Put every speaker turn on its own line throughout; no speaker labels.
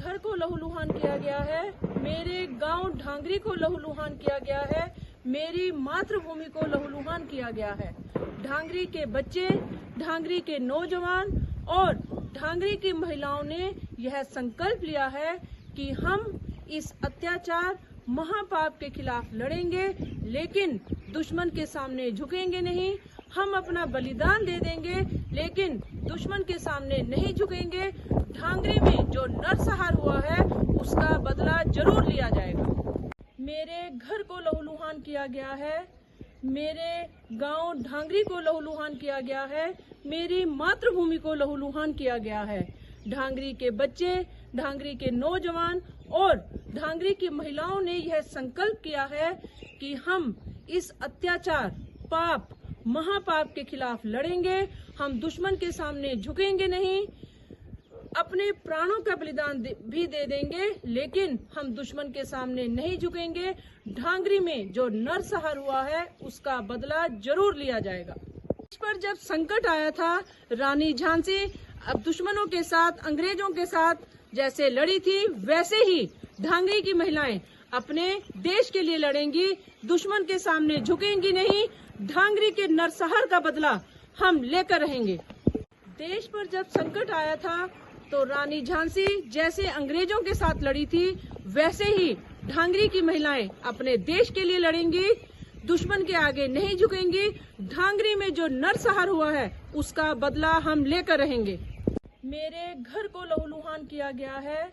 घर को लहूलुहान किया गया है, मेरे गांव ढांगरी को लहूलुहान किया गया है, मेरी मातृभूमि को लहूलुहान किया गया है। ढांगरी के बच्चे, ढांगरी के नौजवान और ढांगरी की महिलाओं ने यह संकल्प लिया है कि हम इस अत्याचार महापाप के खिलाफ लड़ेंगे, लेकिन दुश्मन के सामने झुकेंगे नहीं। हम अपना बलिदान दे देंगे, लेकिन दुश्मन के सामने नहीं झुकेंगे। ढांगरी में जो नरसंहार हुआ है उसका बदला जरूर लिया जाएगा। मेरे घर को लहूलुहान किया गया है, मेरे गांव ढांगरी को लहूलुहान किया गया है, मेरी मातृभूमि को लहूलुहान किया गया है। ढांगरी के बच्चे, ढांगरी के नौजवान और ढांगरी की महिलाओं ने यह संकल्प किया है कि हम इस अत्याचार, पाप, महापाप के खिलाफ लड़ेंगे। हम दुश्मन के सामने झुकेंगे नहीं, अपने प्राणों का बलिदान भी दे देंगे, लेकिन हम दुश्मन के सामने नहीं झुकेंगे। ढांगरी में जो नरसंहार हुआ है उसका बदला जरूर लिया जाएगा। इस पर जब संकट आया था, रानी झांसी अब दुश्मनों के साथ, अंग्रेजों के साथ जैसे लड़ी थी, वैसे ही ढांगरी की महिलाएं अपने देश के लिए लड़ेंगी, दुश्मन के सामने झुकेंगी नहीं। ढांगरी के नरसंहार का बदला हम लेकर रहेंगे। देश पर जब संकट आया था तो रानी झांसी जैसे अंग्रेजों के साथ लड़ी थी, वैसे ही ढांगरी की महिलाएं अपने देश के लिए लड़ेंगी, दुश्मन के आगे नहीं झुकेंगी। ढांगरी में जो नरसंहार हुआ है उसका बदला हम लेकर रहेंगे। मेरे घर को लहूलुहान किया गया है,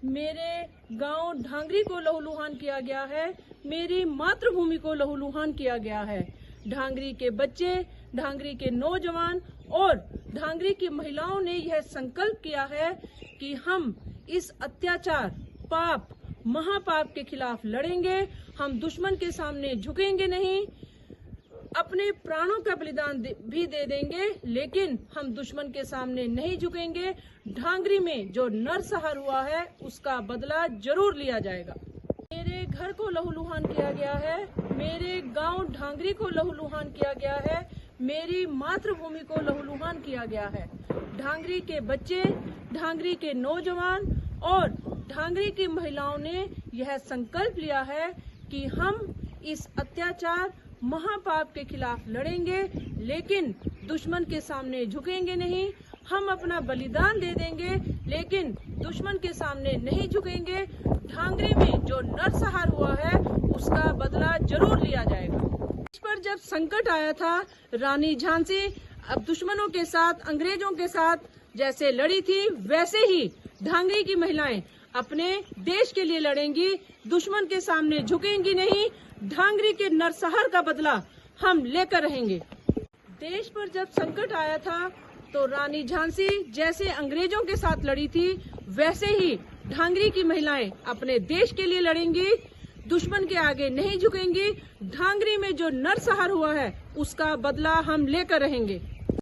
मेरे गांव ढांगरी को लहूलुहान किया गया है, मेरी मातृभूमि को लहूलुहान किया गया है। ढांगरी के बच्चे, ढांगरी के नौजवान और ढांगरी की महिलाओं ने यह संकल्प किया है कि हम इस अत्याचार, पाप, महापाप के खिलाफ लड़ेंगे। हम दुश्मन के सामने झुकेंगे नहीं, अपने प्राणों का बलिदान भी दे देंगे, लेकिन हम दुश्मन के सामने नहीं झुकेंगे। ढांगरी में जो नरसंहार हुआ है उसका बदला जरूर लिया जाएगा। मेरे घर को लहूलुहान किया गया है, मेरे गांव ढांगरी को लहूलुहान किया गया है, मेरी मातृभूमि को लहूलुहान किया गया है। ढांगरी के बच्चे, ढांगरी के नौजवान और ढांगरी की महिलाओं ने यह संकल्प लिया है कि हम इस अत्याचार, महापाप के खिलाफ लड़ेंगे, लेकिन दुश्मन के सामने झुकेंगे नहीं। हम अपना बलिदान दे देंगे, लेकिन दुश्मन के सामने नहीं झुकेंगे। ढांगरी में जो नरसंहार हुआ है उसका बदला जरूर लिया जाएगा। इस पर जब संकट आया था, रानी झांसी अब दुश्मनों के साथ, अंग्रेजों के साथ जैसे लड़ी थी, वैसे ही ढांगरी की महिलाएं अपने देश के लिए लड़ेंगी, दुश्मन के सामने झुकेंगी नहीं। ढांगरी के नरसंहार का बदला हम लेकर रहेंगे। देश पर जब संकट आया था तो रानी झांसी जैसे अंग्रेजों के साथ लड़ी थी, वैसे ही ढांगरी की महिलाएं अपने देश के लिए लड़ेंगी, दुश्मन के आगे नहीं झुकेंगी। ढांगरी में जो नरसंहार हुआ है उसका बदला हम लेकर रहेंगे।